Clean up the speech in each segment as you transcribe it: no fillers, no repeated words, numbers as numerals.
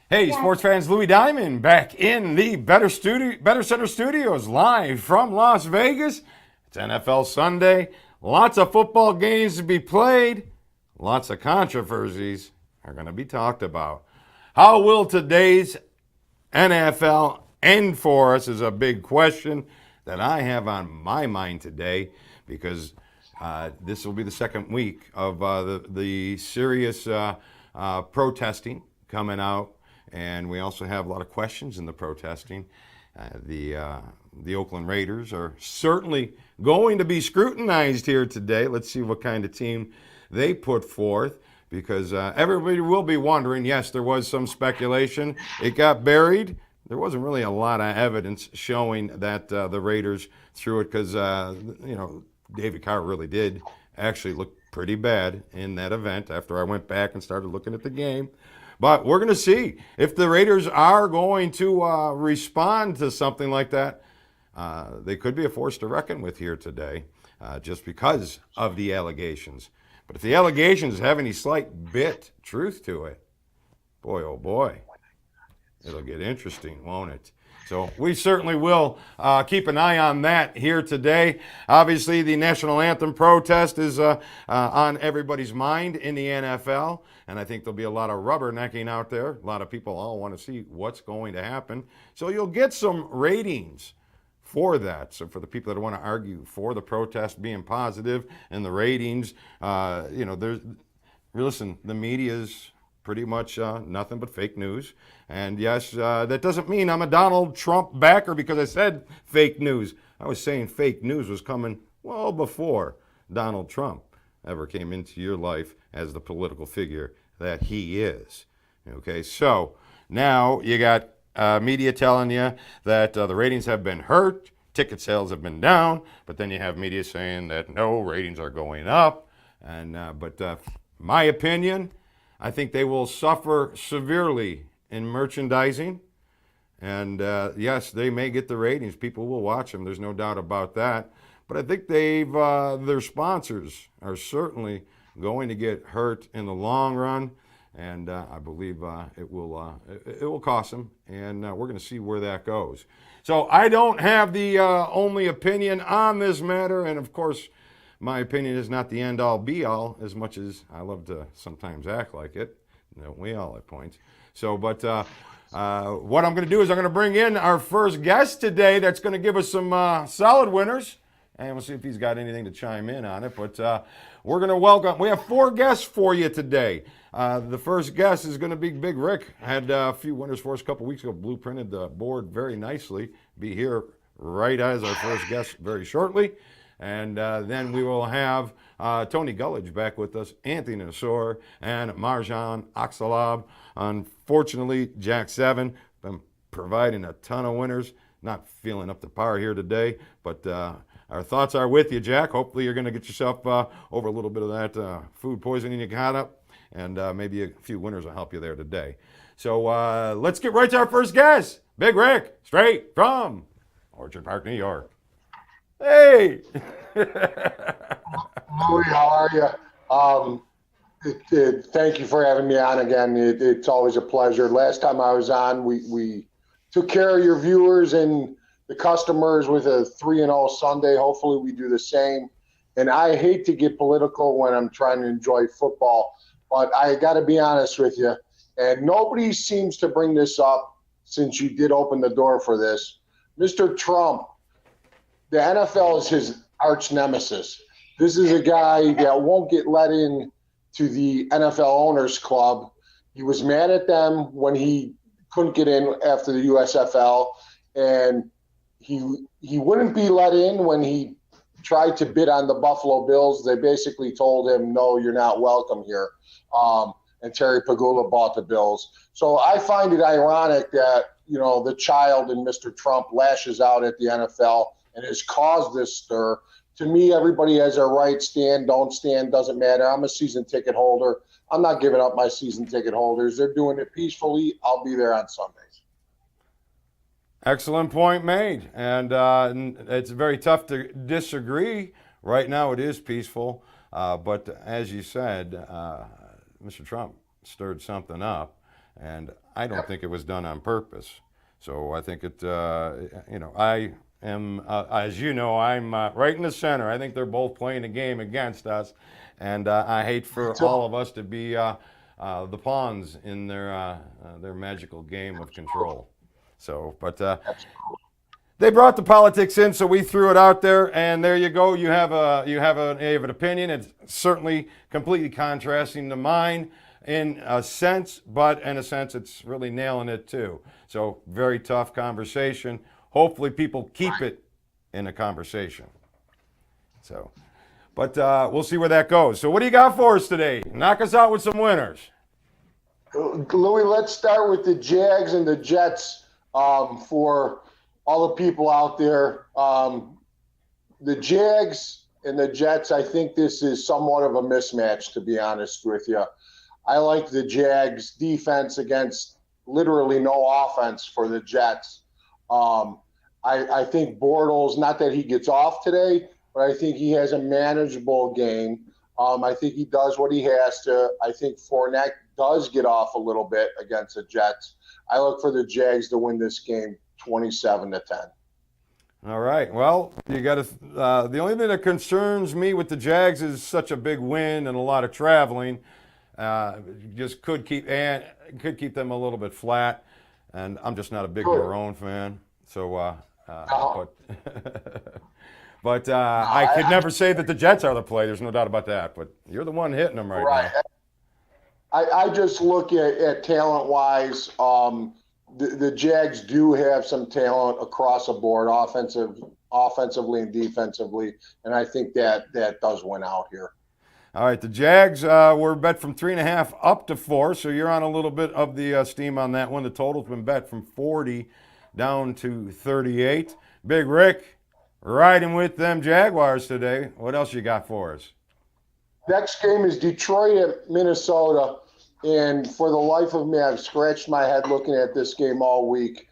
Hey, sports fans, Louis Diamond back in the Better Center Studios, live from Las Vegas. It's NFL Sunday. Lots of football games to be played. Lots of controversies are going to be talked about. How will today's NFL end for us is a big question that I have on my mind today because this will be the second week of the serious protesting coming out, and we also have a lot of questions in the protesting. The Oakland Raiders are certainly going to be scrutinized here today. Let's see what kind of team they put forth, because everybody will be wondering. Yes, there was some speculation. It got buried. There wasn't really a lot of evidence showing that the Raiders threw it, because David Carr really did actually look pretty bad in that event after I went back and started looking at the game. But we're going to see if the Raiders are going to respond to something like that. They could be a force to reckon with here today, just because of the allegations. But if the allegations have any slight bit truth to it, boy, oh boy, it'll get interesting, won't it? So we certainly will keep an eye on that here today. Obviously, the national anthem protest is on everybody's mind in the NFL, and I think there'll be a lot of rubbernecking out there. A lot of people all want to see what's going to happen. So you'll get some ratings for that. So for the people that want to argue for the protest being positive and the ratings, listen, the media's pretty much nothing but fake news. And yes, that doesn't mean I'm a Donald Trump backer because I said fake news. I was saying fake news was coming well before Donald Trump ever came into your life as the political figure that he is. Okay, so now you got media telling you that the ratings have been hurt, ticket sales have been down, but then you have media saying that no, ratings are going up. But my opinion, I think they will suffer severely in merchandising. And yes, they may get the ratings. People will watch them. There's no doubt about that. But I think their sponsors are certainly going to get hurt in the long run. And I believe it will cost them. And we're going to see where that goes. So I don't have the only opinion on this matter. And of course, my opinion is not the end-all, be-all, as much as I love to sometimes act like it. Don't we all at points? So, but what I'm going to do is I'm going to bring in our first guest today that's going to give us some solid winners, and we'll see if he's got anything to chime in on it. But we're going to welcome, we have 4 guests for you today. The first guest is going to be Big Rick. Had a few winners for us a couple weeks ago, blueprinted the board very nicely. Be here right as our first guest very shortly. And then we will have Tony Gullidge back with us, Anthony Nasor, and Marjan Aksalab. Unfortunately, Jack 7 been providing a ton of winners. Not feeling up to par here today, but our thoughts are with you, Jack. Hopefully you're going to get yourself over a little bit of that food poisoning you got up, and maybe a few winners will help you there today. So let's get right to our first guest, Big Rick, straight from Orchard Park, New York. Hey! Louis, how are you? Thank you for having me on again. It's always a pleasure. Last time I was on, we took care of your viewers and the customers with a 3-0 Sunday. Hopefully we do the same. And I hate to get political when I'm trying to enjoy football, but I got to be honest with you. And nobody seems to bring this up since you did open the door for this. Mr. Trump, the NFL is his arch nemesis. This is a guy that won't get let in to the NFL Owners Club. He was mad at them when he couldn't get in after the USFL, and he wouldn't be let in when he tried to bid on the Buffalo Bills. They basically told him, no, you're not welcome here. And Terry Pagula bought the Bills. So I find it ironic that, the child in Mr. Trump lashes out at the NFL and has caused this stir. To me, everybody has a right, stand, don't stand, doesn't matter. I'm a season ticket holder. I'm not giving up my season ticket holders. They're doing it peacefully. I'll be there on Sundays. Excellent point made. And it's very tough to disagree. Right now it is peaceful. But as you said, Mr. Trump stirred something up. And I don't think it was done on purpose. So I think I am, as you know, I'm right in the center. I think they're both playing a game against us. And I hate for So, all of us to be the pawns in their magical game of control. So, but they brought the politics in, so we threw it out there, and there you go. You have an opinion. It's certainly completely contrasting to mine in a sense, but in a sense, it's really nailing it too. So very tough conversation. Hopefully, people keep it in a conversation. So, but we'll see where that goes. So, what do you got for us today? Knock us out with some winners. Louis, let's start with the Jags and the Jets for all the people out there. The Jags and the Jets, I think this is somewhat of a mismatch, to be honest with you. I like the Jags defense against literally no offense for the Jets. I think Bortles, not that he gets off today, but I think he has a manageable game. I think he does what he has to. I think Fournette does get off a little bit against the Jets. I look for the Jags to win this game 27-10. All right. Well, you got to. The only thing that concerns me with the Jags is such a big win and a lot of traveling. Just could keep them a little bit flat, and I'm just not a big Marone fan. So, but I could never say that the Jets are the play. There's no doubt about that. But you're the one hitting them right now. I just look at talent-wise. The Jags do have some talent across the board, offensively and defensively, and I think that does win out here. All right, the Jags were bet from 3.5 up to 4, so you're on a little bit of the steam on that one. The total's been bet from 40 down to 38. Big Rick, riding with them Jaguars today. What else you got for us? Next game is Detroit at Minnesota, and for the life of me, I've scratched my head looking at this game all week.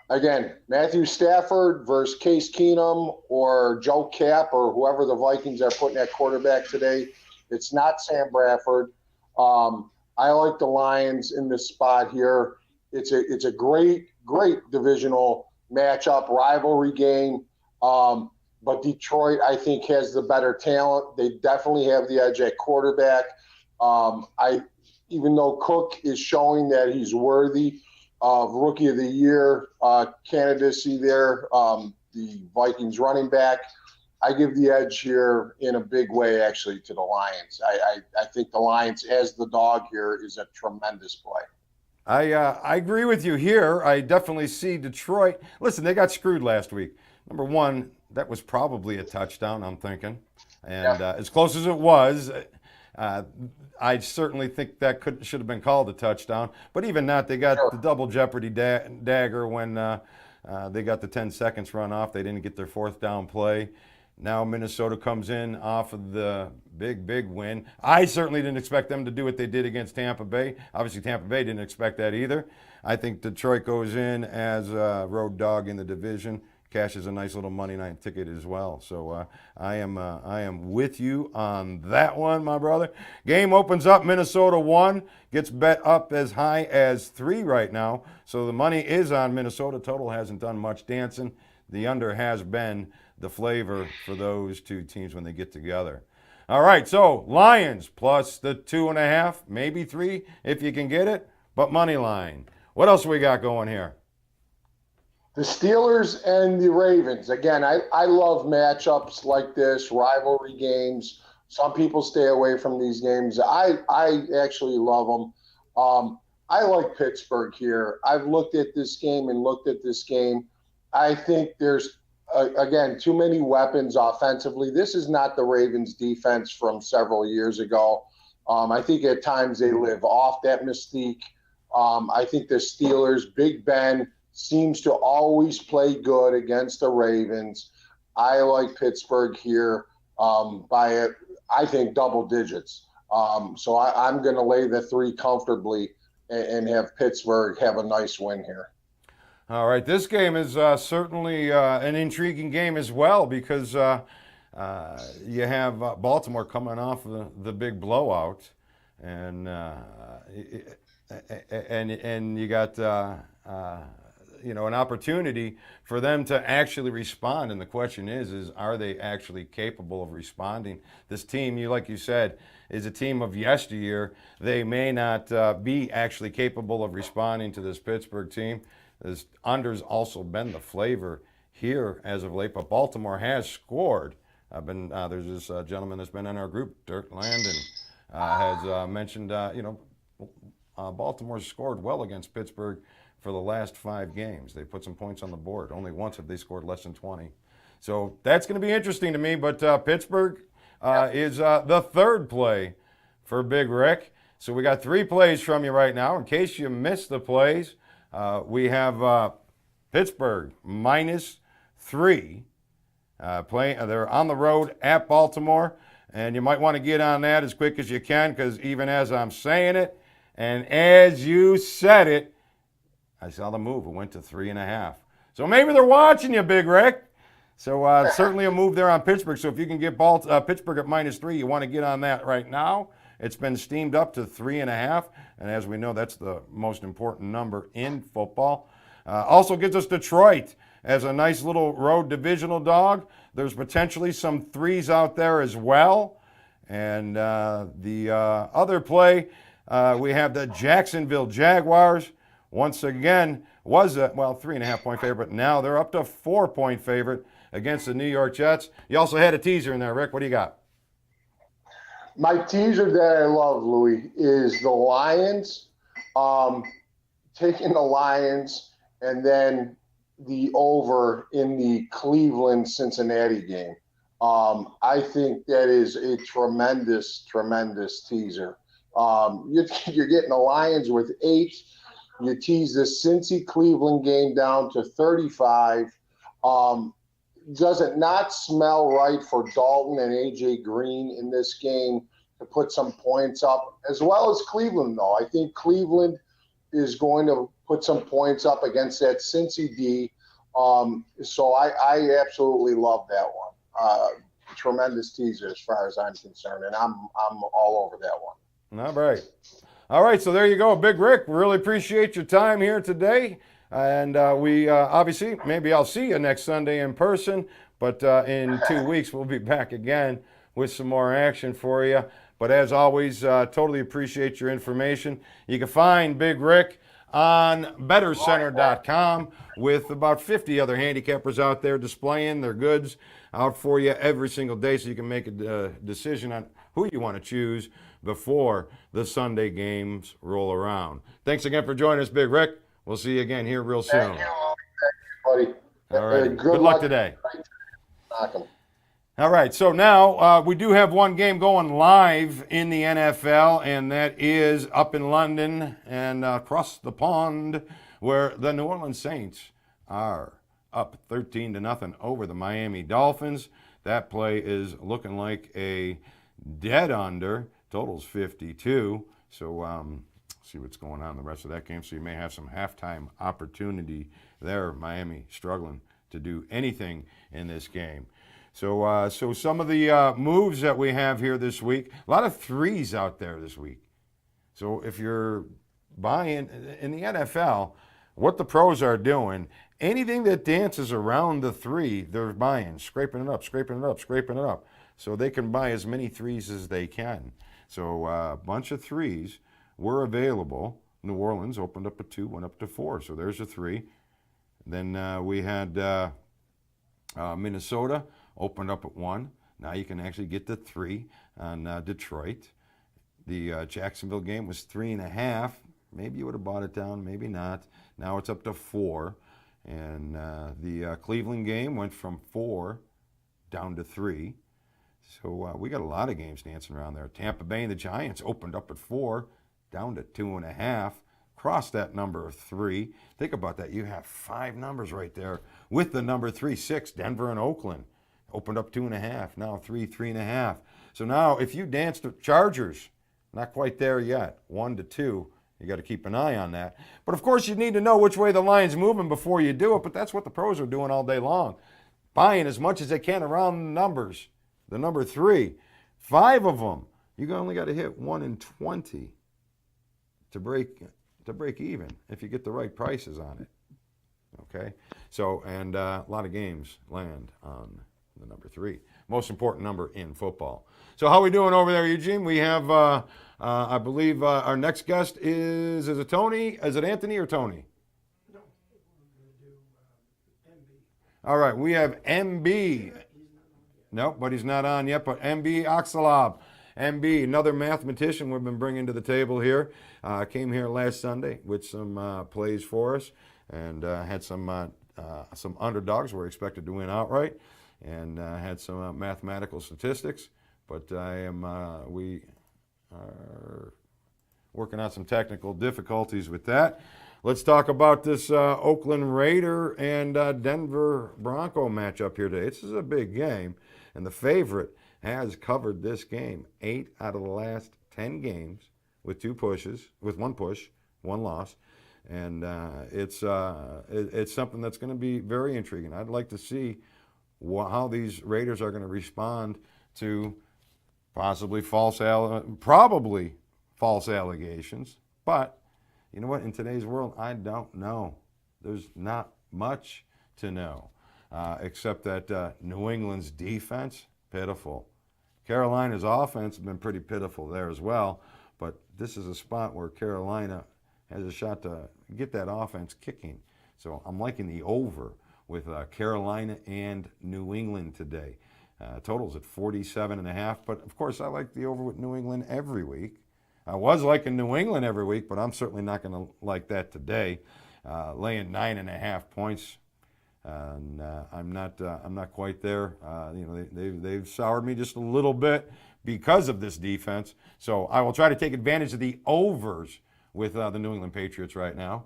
Again, Matthew Stafford versus Case Keenum or Joe Cap or whoever the Vikings are putting at quarterback today. It's not Sam Bradford. I like the Lions in this spot here. It's a great divisional matchup, rivalry game. But Detroit, I think, has the better talent. They definitely have the edge at quarterback. Even though Cook is showing that he's worthy of Rookie of the Year candidacy there, the Vikings running back, I give the edge here in a big way, actually, to the Lions. I think the Lions, as the dog here, is a tremendous play. I agree with you here. I definitely see Detroit. Listen, they got screwed last week. Number one, that was probably a touchdown, I'm thinking. And as close as it was, I certainly think that should have been called a touchdown. But even that, they got the double jeopardy dagger when they got the 10 seconds run off. They didn't get their fourth down play. Now Minnesota comes in off of the big win. I certainly didn't expect them to do what they did against Tampa Bay. Obviously, Tampa Bay didn't expect that either. I think Detroit goes in as a road dog in the division, cashes a nice little money night ticket as well. So I am with you on that one, my brother. Game opens up Minnesota 1, gets bet up as high as 3 right now. So the money is on Minnesota. Total hasn't done much dancing. The under has been the flavor for those two teams when they get together. All right, so Lions plus the 2.5, maybe 3 if you can get it, but money line. What else we got going here? The Steelers and the Ravens. Again, I love matchups like this, rivalry games. Some people stay away from these games. I actually love them. I like Pittsburgh here. I've looked at this game and looked at this game. I think there's, again, too many weapons offensively. This is not the Ravens defense from several years ago. I think at times they live off that mystique. I think the Steelers, Big Ben, seems to always play good against the Ravens. I like Pittsburgh here by, I think, double digits. So I'm going to lay the 3 comfortably and have Pittsburgh have a nice win here. All right, this game is certainly an intriguing game as well because you have Baltimore coming off the big blowout. And and you got an opportunity for them to actually respond. And the question is are they actually capable of responding? This team, like you said, is a team of yesteryear. They may not be actually capable of responding to this Pittsburgh team. This under's also been the flavor here as of late, but Baltimore has scored. There's this gentleman that's been in our group, Dirk Landon, has mentioned Baltimore's scored well against Pittsburgh for the last 5 games. They put some points on the board. Only once have they scored less than 20. So that's going to be interesting to me. But Pittsburgh is the third play for Big Rick. So we got 3 plays from you right now. In case you missed the plays, we have Pittsburgh -3. They're on the road at Baltimore. And you might want to get on that as quick as you can, because even as I'm saying it, and as you said it, I saw the move. It went to 3.5. So maybe they're watching you, Big Rick. So certainly a move there on Pittsburgh. So if you can get Pittsburgh at -3, you want to get on that right now. It's been steamed up to 3.5. And as we know, that's the most important number in football. Also gives us Detroit as a nice little road divisional dog. There's potentially some 3s out there as well. And the other play, we have the Jacksonville Jaguars. Once again, was a 3.5-point favorite. Now they're up to 4-point favorite against the New York Jets. You also had a teaser in there, Rick. What do you got? My teaser that I love, Louis, is the Lions, taking the Lions, and then the over in the Cleveland-Cincinnati game. I think that is a tremendous, tremendous teaser. You're getting the Lions with 8. You tease the Cincy-Cleveland game down to 35. Does it not smell right for Dalton and A.J. Green in this game to put some points up, as well as Cleveland, though? I think Cleveland is going to put some points up against that Cincy D. So I absolutely love that one. Tremendous teaser as far as I'm concerned, and I'm all over that one. All right. All right, so there you go, Big Rick. We really appreciate your time here today. And we obviously, maybe I'll see you next Sunday in person, but in 2 weeks we'll be back again with some more action for you. But as always, totally appreciate your information. You can find Big Rick on BettorCenter.com with about 50 other handicappers out there displaying their goods out for you every single day, so you can make a decision on who you want to choose before the Sunday games roll around. Thanks again for joining us, Big Rick. We'll see you again here real soon. Thank you, buddy. All right. Good luck today. Awesome. All right. So now we do have one game going live in the NFL, and that is up in London and across the pond, where the New Orleans Saints are up 13-0 over the Miami Dolphins. That play is looking like a dead under. Total's 52. So see what's going on in the rest of that game. So you may have some halftime opportunity there. Miami struggling to do anything in this game. So some of the moves that we have here this week, a lot of 3s out there this week. So if you're buying in the NFL, what the pros are doing, anything that dances around the 3, they're buying, scraping it up, scraping it up, scraping it up. So they can buy as many 3s as they can. So a bunch of 3s were available. New Orleans opened up at 2, went up to 4. So there's a 3. Then we had Minnesota opened up at 1. Now you can actually get the 3 on Detroit. The Jacksonville game was 3.5. Maybe you would have bought it down, maybe not. Now it's up to 4. And the Cleveland game went from 4 down to 3. So we got a lot of games dancing around there. Tampa Bay and the Giants opened up at 4, down to 2.5. Crossed that number of 3. Think about that. You have 5 numbers right there with the number 3, 6. Denver and Oakland opened up 2.5. Now 3, 3.5. So now if you dance the Chargers, not quite there yet. 1 to 2. You got to keep an eye on that. But of course, you need to know which way the line's moving before you do it. But that's what the pros are doing all day long, buying as much as they can around the numbers. The number 3, 5 of them. You only got to hit 1 in 20 to break to break even if you get the right prices on it. Okay, so and a lot of games land on the number 3, most important number in football. So how are we doing over there, Eugene? We have, I believe, our next guest is it Tony? Is it Anthony or Tony? No, we're going to do MB. All right, we have MB. Nope, but he's not on yet. But MB Oxalab. MB, another mathematician we've been bringing to the table here. Came here last Sunday with some plays for us and had some underdogs we're expected to win outright and had some mathematical statistics. But we are working on some technical difficulties with that. Let's talk about this Oakland Raider and Denver Bronco matchup here today. This is a big game, and the favorite has covered this game 8 out of the last 10 games with 2 pushes, with 1 push, 1 loss, and it's something that's going to be very intriguing. I'd like to see how these Raiders are going to respond to probably false allegations, but you know what? In today's world, I don't know. There's not much to know, except that New England's defense, pitiful. Carolina's offense has been pretty pitiful there as well, but this is a spot where Carolina has a shot to get that offense kicking. So I'm liking the over with Carolina and New England today. Totals at 47.5, but of course I like the over with New England every week. I was liking New England every week, but I'm certainly not going to like that today. Laying 9.5 points, and I'm not quite there. They've soured me just a little bit because of this defense. So I will try to take advantage of the overs with the New England Patriots right now.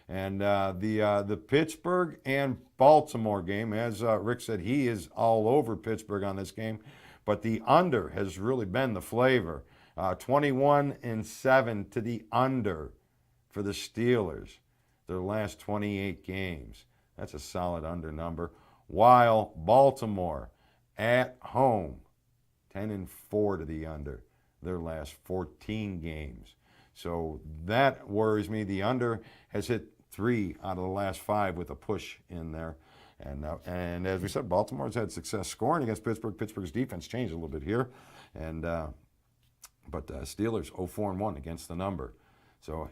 And the Pittsburgh and Baltimore game, as Rick said, he is all over Pittsburgh on this game, but the under has really been the flavor. 21-7 to the under for the Steelers, their last 28 games. That's a solid under number. While Baltimore at home, 10-4 to the under, their last 14 games. So that worries me. The under has hit 3 out of the last 5 with a push in there. And as we said, Baltimore's had success scoring against Pittsburgh. Pittsburgh's defense changed a little bit here. But Steelers 0-4-1 against the number. So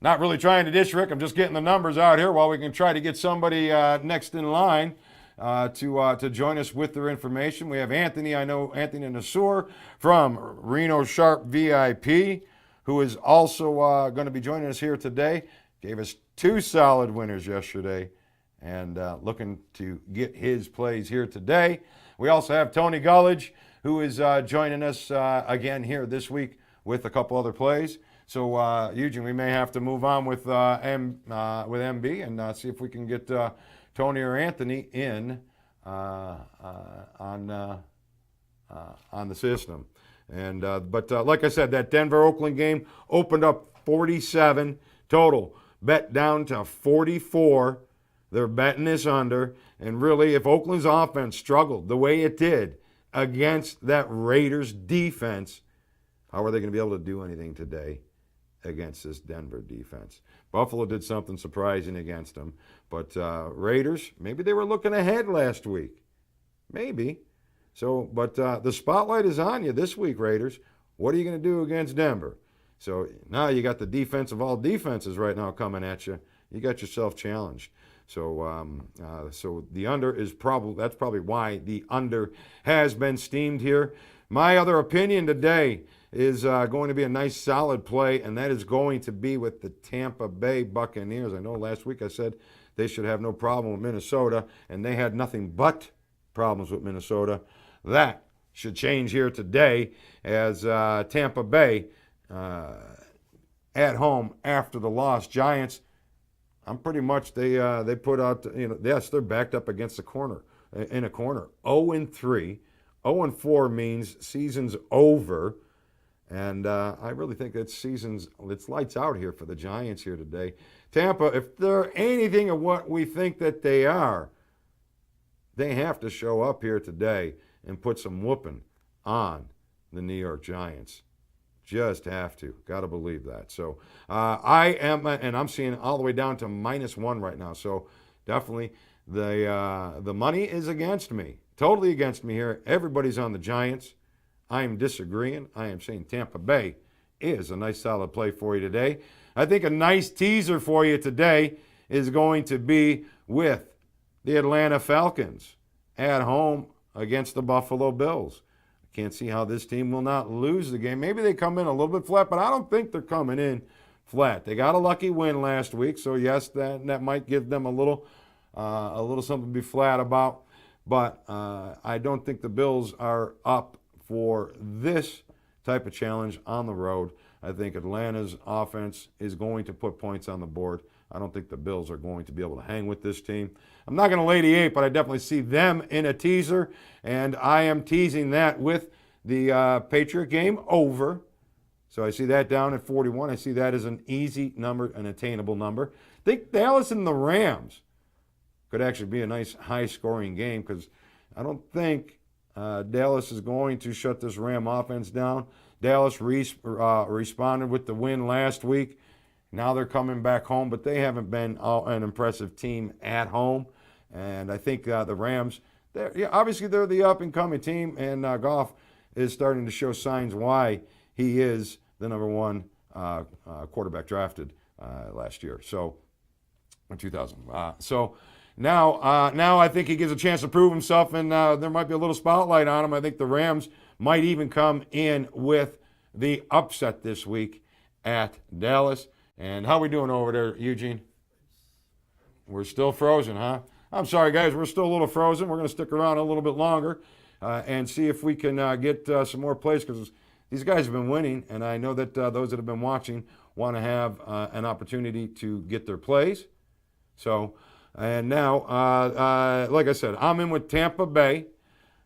not really trying to dish Rick. I'm just getting the numbers out here while we can try to get somebody next in line to join us with their information. We have Anthony. I know Anthony Nassour from Reno Sharp VIP, who is also going to be joining us here today. Gave us 2 solid winners yesterday and looking to get his plays here today. We also have Tony Gullidge, who is joining us again here this week with a couple other plays. So, Eugene, we may have to move on with MB and see if we can get Tony or Anthony in on the system. And but like I said, that Denver-Oakland game opened up 47 total. Bet down to 44. They're betting this under. And really, if Oakland's offense struggled the way it did against that Raiders defense, how are they going to be able to do anything today against this Denver defense? Buffalo did something surprising against them. But Raiders, maybe they were looking ahead last week. Maybe. So, but the spotlight is on you this week, Raiders. What are you going to do against Denver? So now you got the defense of all defenses right now coming at you. You got yourself challenged. So, so the under is that's probably why the under has been steamed here. My other opinion today is going to be a nice solid play, and that is going to be with the Tampa Bay Buccaneers. I know last week I said they should have no problem with Minnesota, and they had nothing but problems with Minnesota. That should change here today as Tampa Bay at home after the loss. Giants, I'm pretty much they put out, yes, they're backed up against the corner, in a corner. 0-3. 0-4 means season's over. And I really think it's lights out here for the Giants here today. Tampa, if they're anything of what we think that they are, they have to show up here today and put some whooping on the New York Giants. Just have to. Got to believe that. So I am, and I'm seeing all the way down to -1 right now. So definitely the money is against me. Totally against me here. Everybody's on the Giants. I am disagreeing. I am saying Tampa Bay is a nice solid play for you today. I think a nice teaser for you today is going to be with the Atlanta Falcons at home against the Buffalo Bills. I can't see how this team will not lose the game. Maybe they come in a little bit flat, but I don't think they're coming in flat. They got a lucky win last week, so yes, that might give them a little something to be flat about. But I don't think the Bills are up for this type of challenge on the road. I think Atlanta's offense is going to put points on the board. I don't think the Bills are going to be able to hang with this team. I'm not going to lay the 8, but I definitely see them in a teaser, and I am teasing that with the Patriot game over. So I see that down at 41. I see that as an easy number, an attainable number. I think Dallas and the Rams could actually be a nice high-scoring game because I don't think Dallas is going to shut this Ram offense down. Dallas responded with the win last week. Now they're coming back home, but they haven't been an impressive team at home. And I think the Rams, obviously they're the up-and-coming team, and Goff is starting to show signs why he is the number one quarterback drafted last year. So, in 2000. Now I think he gets a chance to prove himself, and there might be a little spotlight on him. I think the Rams might even come in with the upset this week at Dallas. And how we doing over there, Eugene? We're still frozen, huh? I'm sorry, guys. We're still a little frozen. We're going to stick around a little bit longer and see if we can get some more plays because these guys have been winning, and I know that those that have been watching want to have an opportunity to get their plays. So, and now, like I said, I'm in with Tampa Bay.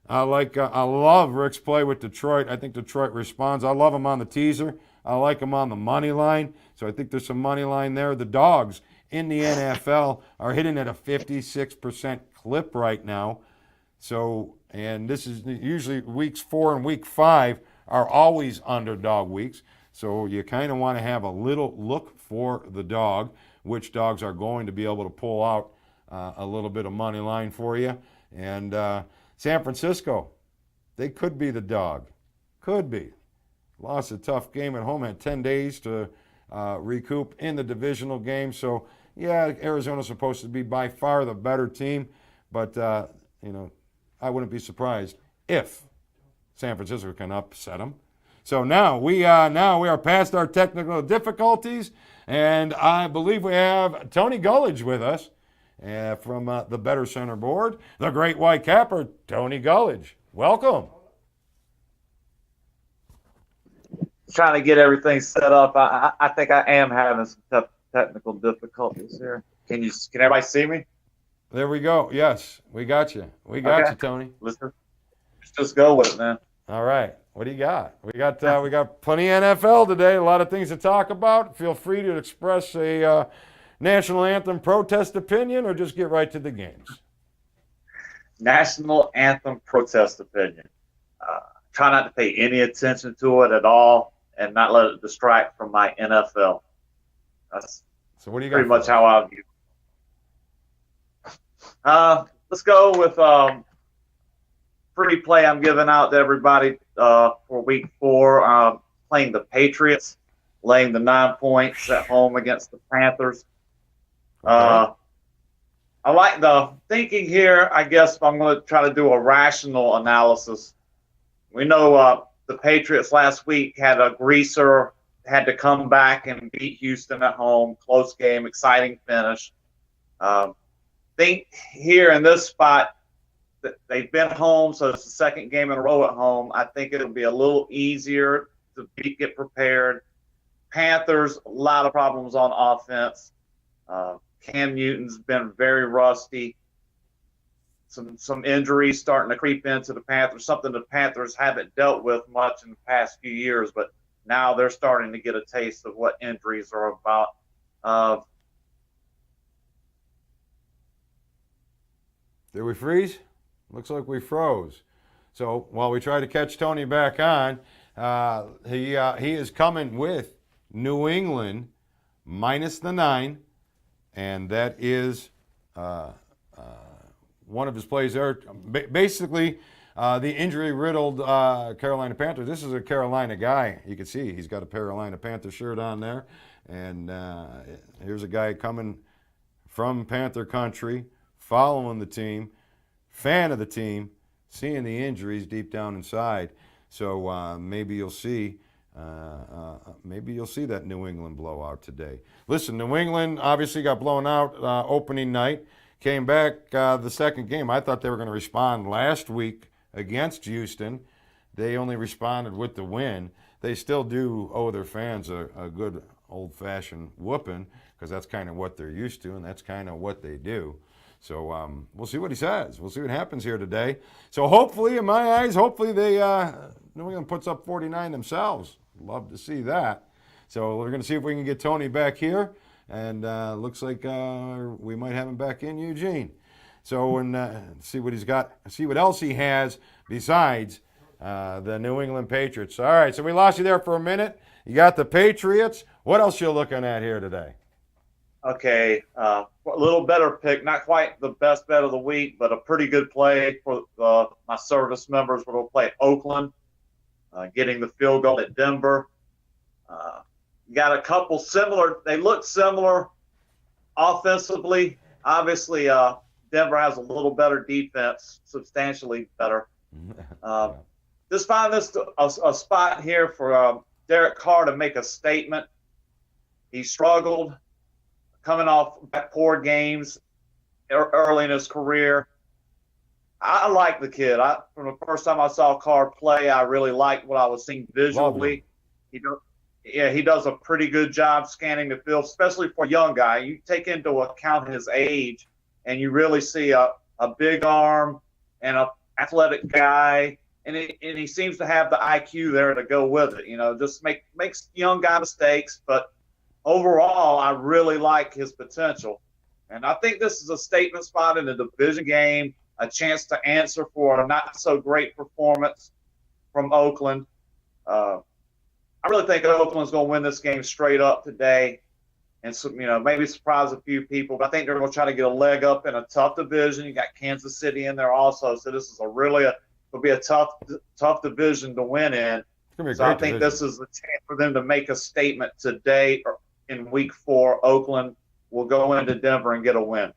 I love Rick's play with Detroit. I think Detroit responds. I love him on the teaser. I like him on the money line. So I think there's some money line there. The dogs in the NFL are hitting at a 56% clip right now. So, and this is usually weeks 4 and week 5 are always underdog weeks. So you kind of want to have a little look for the dog, which dogs are going to be able to pull out a little bit of money line for you. And San Francisco, they could be the dog. Could be. Lost a tough game at home, had 10 days to recoup in the divisional game. So, yeah, Arizona's supposed to be by far the better team. But, I wouldn't be surprised if San Francisco can upset them. So now we are past our technical difficulties, and I believe we have Tony Gullidge with us from the BettorCenter board, the Great White Capper, Tony Gullidge. Welcome. Trying to get everything set up. I think I am having some tough technical difficulties here. Can everybody see me? There we go. Yes, we got you. We got you, Tony. Let's just go with it, man. All right. What do you got? We got plenty of NFL today. A lot of things to talk about. Feel free to express a national anthem protest opinion, or just get right to the games. National anthem protest opinion. Try not to pay any attention to it at all, and not let it distract from my NFL. That's so. What do you got? Pretty much how I view. Let's go with free play I'm giving out to everybody for week 4. Playing the Patriots, laying the 9 points at home against the Panthers. Okay. I like the thinking here. I guess I'm going to try to do a rational analysis. We know the Patriots last week had a greaser, had to come back and beat Houston at home. Close game, exciting finish. Think here in this spot that they've been home, so it's the second game in a row at home. I think it'll be a little easier to get prepared. Panthers, a lot of problems on offense. Cam Newton's been very rusty. Some injuries starting to creep into the Panthers, something the Panthers haven't dealt with much in the past few years, but now they're starting to get a taste of what injuries are about. Did we freeze? Looks like we froze. So while we try to catch Tony back on, He is coming with New England minus the 9, and that is one of his plays there. Basically, the injury-riddled Carolina Panthers. This is a Carolina guy. You can see he's got a Carolina Panther shirt on there. And here's a guy coming from Panther country, following the team, fan of the team, seeing the injuries deep down inside. So maybe you'll see that New England blowout today. Listen, New England obviously got blown out opening night. Came back the second game. I thought they were going to respond last week against Houston. They only responded with the win. They still do owe their fans a good old-fashioned whooping, because that's kind of what they're used to, and that's kind of what they do. So we'll see what he says. We'll see what happens here today. So hopefully, in my eyes, hopefully New England puts up 49 themselves. Love to see that. So we're going to see if we can get Tony back here, and looks like we might have him back in Eugene. So see what he's got, see what else he has besides the New England Patriots. All right, so we lost you there for a minute. You got the Patriots. What else you looking at here today? Okay, a little better pick. Not quite the best bet of the week, but a pretty good play for my service members. We're going to play Oakland, getting the field goal at Denver. Got a couple similar. They look similar offensively. Obviously, Denver has a little better defense, substantially better. Just find this a spot here for Derek Carr to make a statement. He struggled coming off poor games early in his career. I like the kid. From the first time I saw Carr play, I really liked what I was seeing visually. He does a pretty good job scanning the field, especially for a young guy. You take into account his age, and you really see a big arm and an athletic guy, and he seems to have the IQ there to go with it. You know, just makes young guy mistakes, but overall, I really like his potential. And I think this is a statement spot in a division game, a chance to answer for a not-so-great performance from Oakland. I really think Oakland's going to win this game straight up today, and maybe surprise a few people. But I think they're going to try to get a leg up in a tough division. You got Kansas City in there also, so this is will be a tough division to win in. So I think this is a chance for them to make a statement today or in Week 4. Oakland will go into Denver and get a win.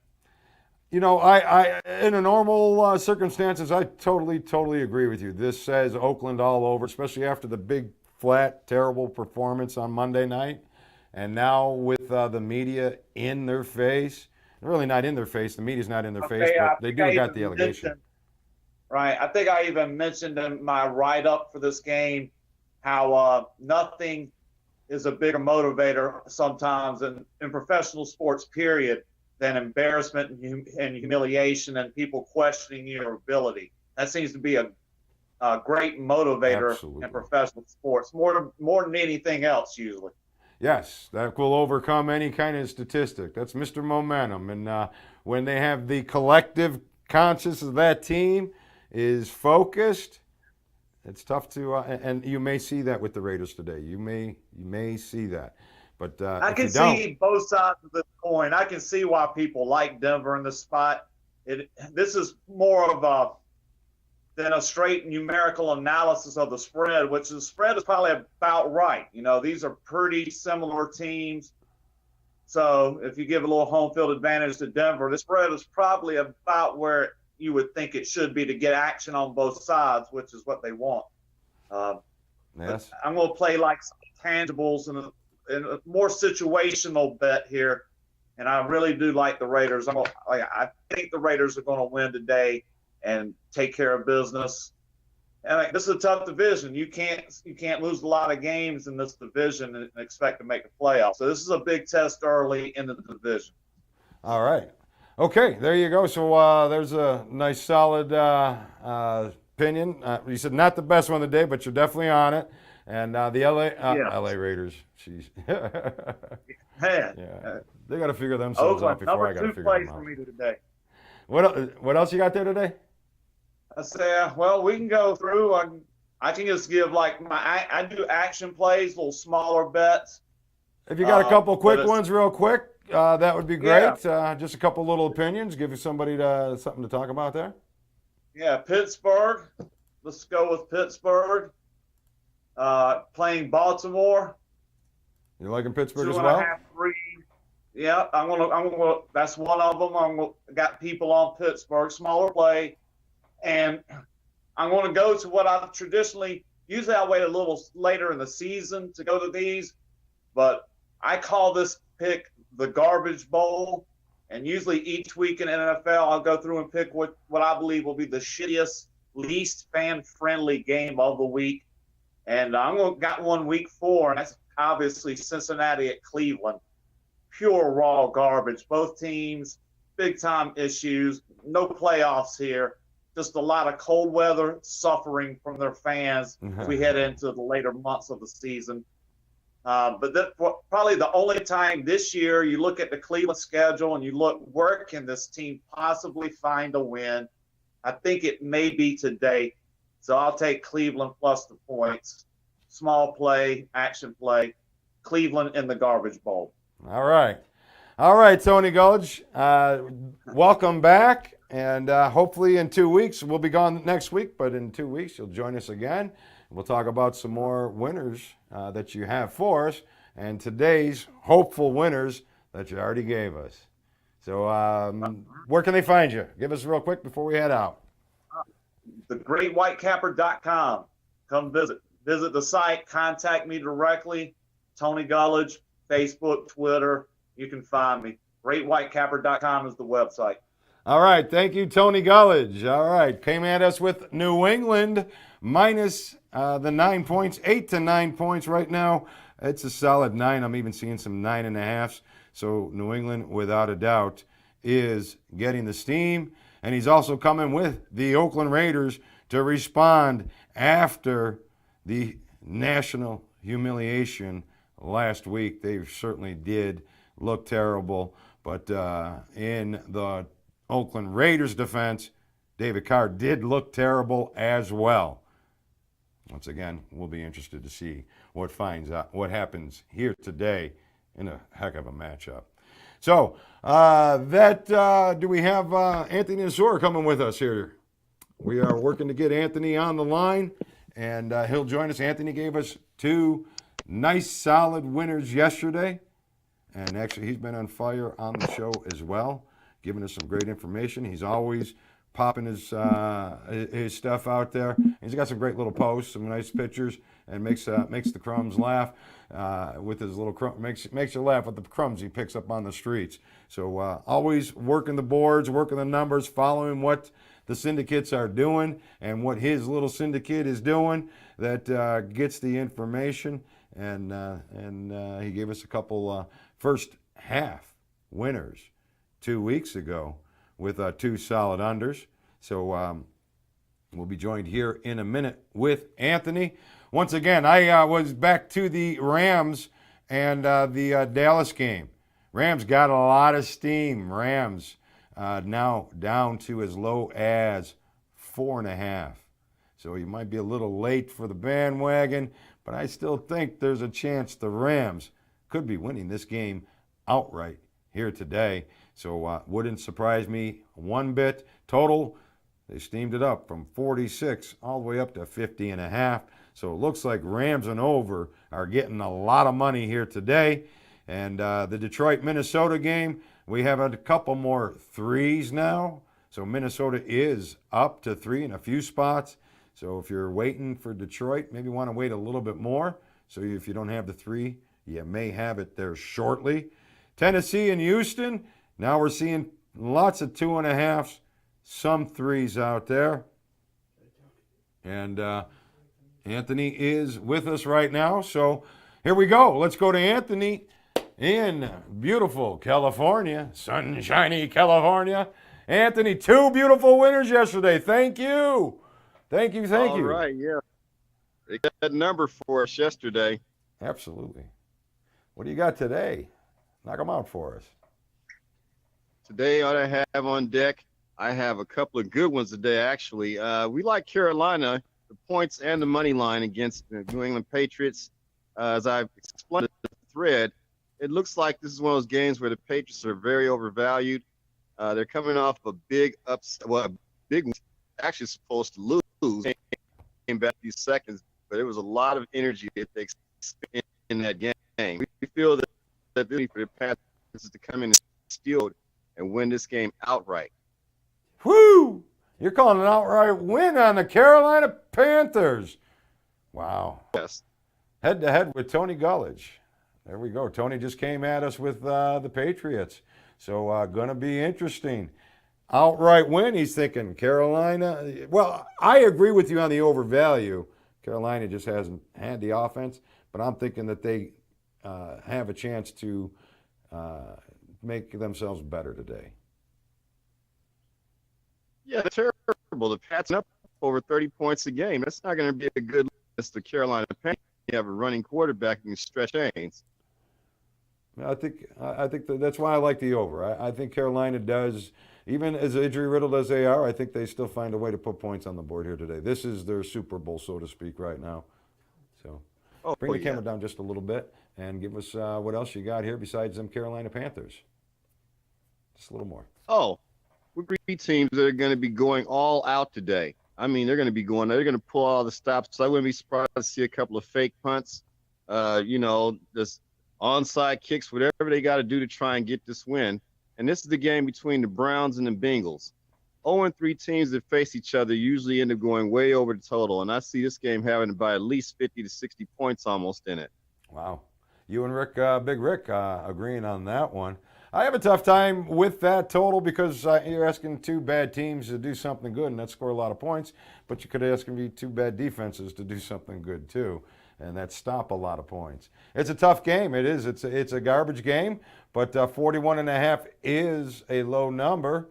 You know, I in a normal circumstances, I totally agree with you. This says Oakland all over, especially after the big, flat, terrible performance on Monday night. And now with the media in their face, really not in their face, the media's not in their face, but they do got the allegation. Right. I think I even mentioned in my write-up for this game how nothing is a bigger motivator sometimes in professional sports, period, than embarrassment and humiliation and people questioning your ability. That seems to be a great motivator Absolutely. In professional sports, more than anything else usually. Yes, that will overcome any kind of statistic. That's Mr. Momentum. And when they have the collective conscience of that team is focused, it's tough to and you may see that with the Raiders today. You may see that. But I can see both sides of the coin. I can see why people like Denver in this spot. This is more of than a straight numerical analysis of the spread, which the spread is probably about right. You know, these are pretty similar teams. So if you give a little home field advantage to Denver, the spread is probably about where you would think it should be to get action on both sides, which is what they want. Yes. I'm going to play like some tangibles and a more situational bet here, and I really do like the Raiders. I think the Raiders are going to win today and take care of business. And this is a tough division. You can't lose a lot of games in this division and expect to make the playoffs. So this is a big test early in the division. All right. Okay, there you go. So there's a nice solid opinion. You said not the best one of the day, but you're definitely on it. And the LA Raiders, jeez. Yeah, they got to figure themselves out before I got to figure them out. Number 2 plays for me today. What else you got there today? I say, well, we can go through. I can just give like I do action plays, little smaller bets. If you got a couple But quick it's- ones real quick, that would be Yeah. great. Just a couple little opinions. Give somebody something to talk about there. Yeah, Pittsburgh. Let's go with Pittsburgh. Playing Baltimore. You liking Pittsburgh as 2.5, well? 3. Yeah, I'm gonna. That's one of them. Got people on Pittsburgh, smaller play, and I'm gonna go to what I traditionally. Usually, I wait a little later in the season to go to these, but I call this pick the Garbage Bowl. And usually, each week in NFL, I'll go through and pick what I believe will be the shittiest, least fan-friendly game of the week. And got one week 4, and that's obviously Cincinnati at Cleveland. Pure raw garbage. Both teams, big time issues. No playoffs here. Just a lot of cold weather, suffering from their fans as we head into the later months of the season. But probably the only time this year you look at the Cleveland schedule and you look, where can this team possibly find a win? I think it may be today. So I'll take Cleveland plus the points. Small play, action play. Cleveland in the Garbage Bowl. All right. All right, Tony Gulledge. Welcome back. And hopefully in 2 weeks, we'll be gone next week, but in 2 weeks, you'll join us again. We'll talk about some more winners that you have for us and today's hopeful winners that you already gave us. So where can they find you? Give us real quick before we head out. TheGreatWhiteCapper.com. Come visit. Visit the site. Contact me directly. Tony Gulledge, Facebook, Twitter. You can find me. GreatWhiteCapper.com is the website. All right. Thank you, Tony Gulledge. All right. Came at us with New England minus the 9 points, 8 to 9 points right now. It's a solid 9. I'm even seeing some 9.5. So New England, without a doubt, is getting the steam. And he's also coming with the Oakland Raiders to respond after the national humiliation last week. They certainly did look terrible. But in the Oakland Raiders defense, David Carr did look terrible as well. Once again, we'll be interested to see what happens here today in a heck of a matchup. So do we have Anthony Azor coming with us here? We are working to get Anthony on the line, and he'll join us. Anthony gave us 2 nice, solid winners yesterday, and actually he's been on fire on the show as well, giving us some great information. He's always popping his stuff out there. He's got some great little posts, some nice pictures, and makes the crumbs laugh with his little makes you laugh with the crumbs he picks up on the streets. So always working the boards, working the numbers, following what the syndicates are doing and what his little syndicate is doing. That gets the information, and he gave us a couple first half winners 2 weeks ago with 2 solid unders. So we'll be joined here in a minute with Anthony. Once again, I was back to the Rams and the Dallas game. Rams got a lot of steam. Rams now down to as low as 4.5. So you might be a little late for the bandwagon, but I still think there's a chance the Rams could be winning this game outright here today. So wouldn't surprise me one bit. Total, they steamed it up from 46 all the way up to 50.5. So it looks like Rams and over are getting a lot of money here today. And the Detroit-Minnesota game, we have a couple more 3s now. So Minnesota is up to 3 in a few spots. So if you're waiting for Detroit, maybe want to wait a little bit more. So if you don't have the 3, you may have it there shortly. Tennessee and Houston, now we're seeing lots of 2.5s, some 3s out there. And Anthony is with us right now. So here we go. Let's go to Anthony in beautiful California, sunshiny California. Anthony, 2 beautiful winners yesterday. Thank you. Thank you. All right, yeah. They got that number for us yesterday. Absolutely. What do you got today? Knock them out for us. Today, what I have on deck, I have a couple of good ones today, actually. We like Carolina the points and the money line against the New England Patriots. As I've explained in the thread, it looks like this is one of those games where the Patriots are very overvalued. They're coming off a big upset. Well, a big one, actually supposed to lose. Came back a few seconds, but it was a lot of energy that they spent in that game. We feel that the ability for the Patriots is to come in and steal and win this game outright. Whoo! You're calling an outright win on the Carolina Panthers. Wow. Yes. Head-to-head with Tony Gullidge. There we go. Tony just came at us with the Patriots. So going to be interesting. Outright win, he's thinking Carolina. Well, I agree with you on the overvalue. Carolina just hasn't had the offense, but I'm thinking that they have a chance to make themselves better today. Yeah, they're terrible. The Pats up over 30 points a game. That's not going to be a good list to Carolina Panthers. You have a running quarterback and stretch chains. I think that's why I like the over. I think Carolina does, even as injury riddled as they are, I think they still find a way to put points on the board here today. This is their Super Bowl, so to speak, right now. So bring the camera down just a little bit and give us what else you got here besides them Carolina Panthers. Just a little more. Oh, we're three teams that are going to be going all out today. I mean, they're going to pull all the stops. So I wouldn't be surprised to see a couple of fake punts, just onside kicks, whatever they got to do to try and get this win. And this is the game between the Browns and the Bengals. 0-3 teams that face each other usually end up going way over the total. And I see this game having by at least 50 to 60 points almost in it. Wow. You and Rick, Big Rick, agreeing on that one. I have a tough time with that total because you're asking two bad teams to do something good and that score a lot of points, but you could ask me two bad defenses to do something good too, and that stop a lot of points. It's a tough game. It is. It's a garbage game, but 41.5 is a low number,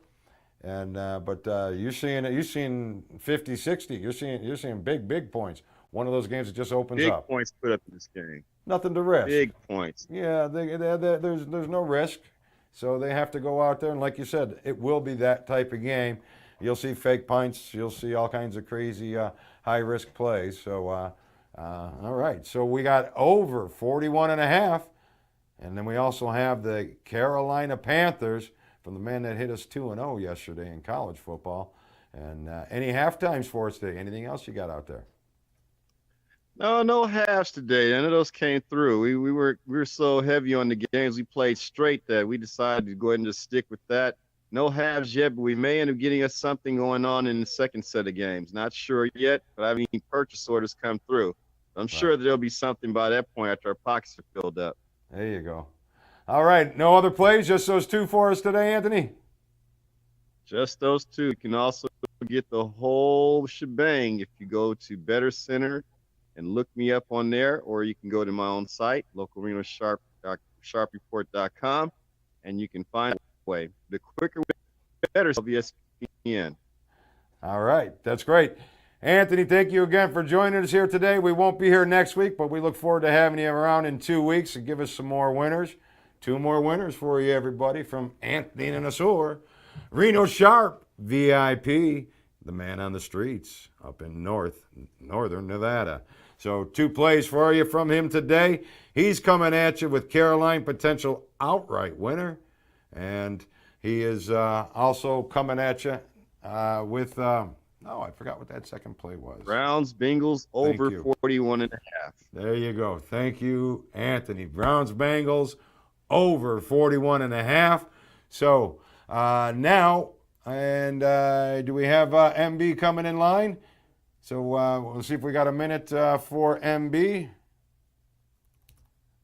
and but you're seeing 50, 60. You're seeing big points. One of those games that just opens Big up. points put up in this game. Nothing to risk. Big points. Yeah, there's no risk. So they have to go out there, and like you said, it will be that type of game. You'll see fake punts. You'll see all kinds of crazy high-risk plays. So, all right. So we got over 41.5, and then we also have the Carolina Panthers from the man that hit us 2-0 yesterday in college football. And any halftimes for us today? Anything else you got out there? No halves today. None of those came through. We were so heavy on the games we played straight that we decided to go ahead and just stick with that. No halves yet, but we may end up getting us something going on in the second set of games. Not sure yet, but I haven't even purchase orders come through. I'm sure that there'll be something by that point after our pockets are filled up. There you go. All right. No other plays, just those two for us today, Anthony? Just those two. You can also get the whole shebang if you go to BettorCenter and look me up on there, or you can go to my own site, localrenosharpreport.com, and you can find a way. The quicker, better, ESPN. All right. That's great. Anthony, thank you again for joining us here today. We won't be here next week, but we look forward to having you around in 2 weeks and give us some more winners. 2 more winners for you, everybody, from Anthony and Asor. Reno Sharp, VIP, the man on the streets up in northern Nevada. So 2 plays for you from him today. He's coming at you with Caroline, potential outright winner. And he is also coming at you with, I forgot what that second play was. Browns, Bengals, over 41.5. There you go. Thank you, Anthony. Browns, Bengals, over 41.5. So now, and do we have MB coming in line? So we'll see if we got a minute for MB.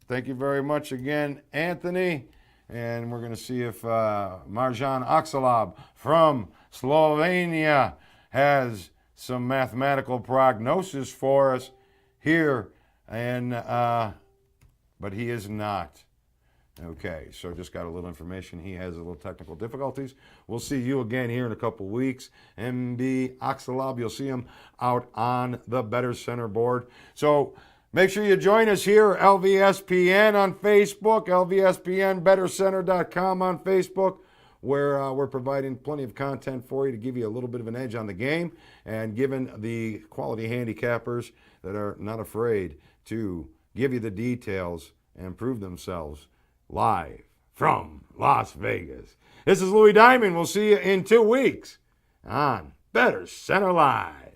Thank you very much again, Anthony. And we're going to see if Marjan Akselab from Slovenia has some mathematical prognosis for us here. And but he is not. Okay, so just got a little information. He has a little technical difficulties. We'll see you again here in a couple weeks. MB Akselab, you'll see him out on the BettorCenter board. So make sure you join us here, LVSPN on Facebook, LVSPN, BettorCenter.com on Facebook. where we're providing plenty of content for you to give you a little bit of an edge on the game, and giving the quality handicappers that are not afraid to give you the details and prove themselves live from Las Vegas. This is Louis Diamond. We'll see you in 2 weeks on BettorCenter Live.